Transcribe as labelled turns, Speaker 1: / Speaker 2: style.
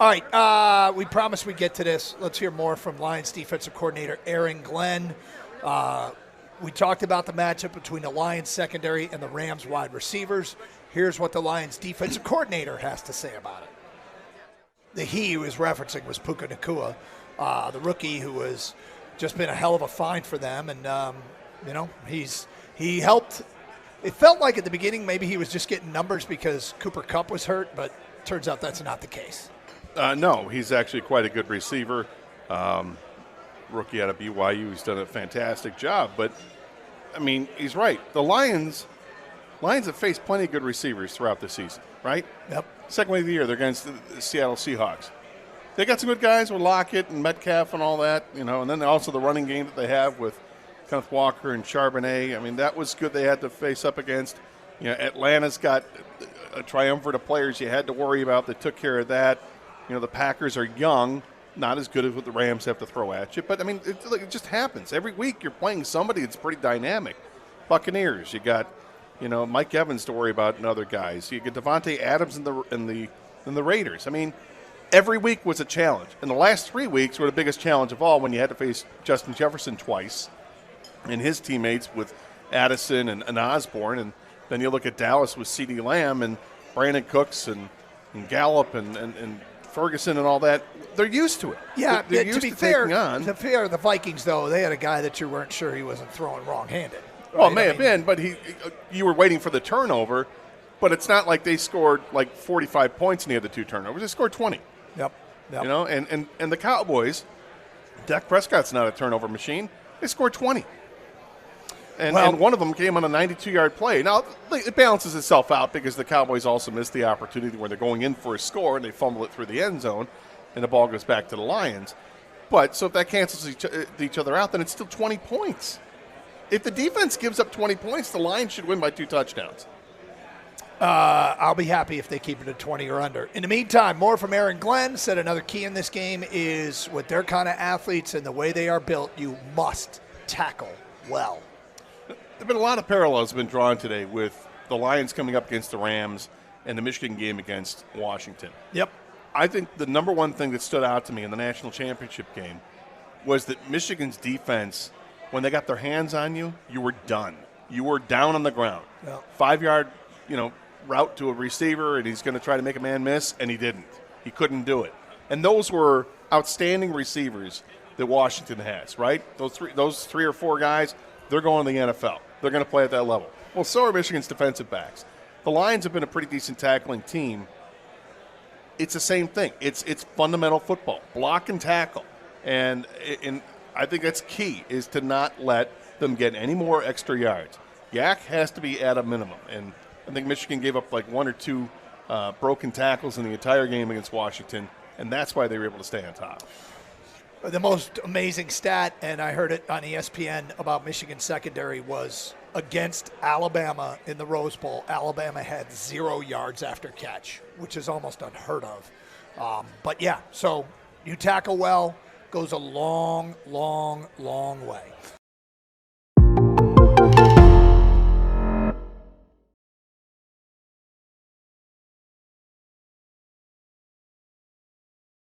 Speaker 1: All right, we promised we'd get to this. Let's hear more from Lions defensive coordinator Aaron Glenn. We talked about the matchup between the Lions secondary and the Rams wide receivers. Here's what the Lions defensive coordinator has to say about it. The he was referencing was Puka Nacua, the rookie who has just been a hell of a find for them. And, he helped. It felt like at the beginning maybe he was just getting numbers because Cooper Kupp was hurt, but turns out that's not the case.
Speaker 2: No, he's actually quite a good receiver. Rookie out of BYU. He's done a fantastic job. But, I mean, he's right. The Lions have faced plenty of good receivers throughout the season, right?
Speaker 1: Yep.
Speaker 2: Second week of the year, they're against the Seattle Seahawks. They got some good guys with Lockett and Metcalf and all that, and then also the running game that they have with Kenneth Walker and Charbonnet. I mean, that was good they had to face up against. Atlanta's got a triumvirate of players you had to worry about that took care of that. The Packers are young, not as good as what the Rams have to throw at you. But, I mean, it just happens. Every week you're playing somebody that's pretty dynamic. Buccaneers, you got, Mike Evans to worry about and other guys. You get Devontae Adams and the Raiders. I mean, every week was a challenge. And the last 3 weeks were the biggest challenge of all when you had to face Justin Jefferson twice and his teammates with Addison and Osborne. And then you look at Dallas with CeeDee Lamb and Brandon Cooks and Gallup and Ferguson and all that. They're used to it.
Speaker 1: Yeah,
Speaker 2: they're used
Speaker 1: to be
Speaker 2: to
Speaker 1: fair,
Speaker 2: taking on.
Speaker 1: the Vikings, though, they had a guy that you weren't sure he wasn't throwing wrong-handed. Right?
Speaker 2: Well, it may have been, but you were waiting for the turnover. But it's not like they scored like 45 points in the other two turnovers. They scored 20.
Speaker 1: Yep.
Speaker 2: And the Cowboys, Dak Prescott's not a turnover machine. They scored 20. And one of them came on a 92-yard play. Now, it balances itself out because the Cowboys also missed the opportunity where they're going in for a score and they fumble it through the end zone and the ball goes back to the Lions. But so if that cancels each other out, then it's still 20 points. If the defense gives up 20 points, the Lions should win by 2 touchdowns.
Speaker 1: I'll be happy if they keep it at 20 or under. In the meantime, more from Aaron Glenn said another key in this game is with their kind of athletes and the way they are built, you must tackle well.
Speaker 2: There have been a lot of parallels been drawn today with the Lions coming up against the Rams and the Michigan game against Washington.
Speaker 1: Yep.
Speaker 2: I think the number one thing that stood out to me in the national championship game was that Michigan's defense, when they got their hands on you, you were done. You were down on the ground.
Speaker 1: Yep.
Speaker 2: 5-yard, route to a receiver, and he's going to try to make a man miss, and he didn't. He couldn't do it. And those were outstanding receivers that Washington has, right? Those three or four guys, they're going to the NFL. They're going to play at that level. Well, so are Michigan's defensive backs. The Lions have been a pretty decent tackling team. It's the same thing. It's fundamental football, block and tackle. And I think that's key, is to not let them get any more extra yards. Yak has to be at a minimum. And I think Michigan gave up like 1 or 2 broken tackles in the entire game against Washington, and that's why they were able to stay on top.
Speaker 1: The most amazing stat, and I heard it on ESPN about Michigan secondary, was against Alabama in the Rose Bowl. Alabama had 0 yards after catch, which is almost unheard of. But, yeah, so you tackle well, goes a long, long, long way.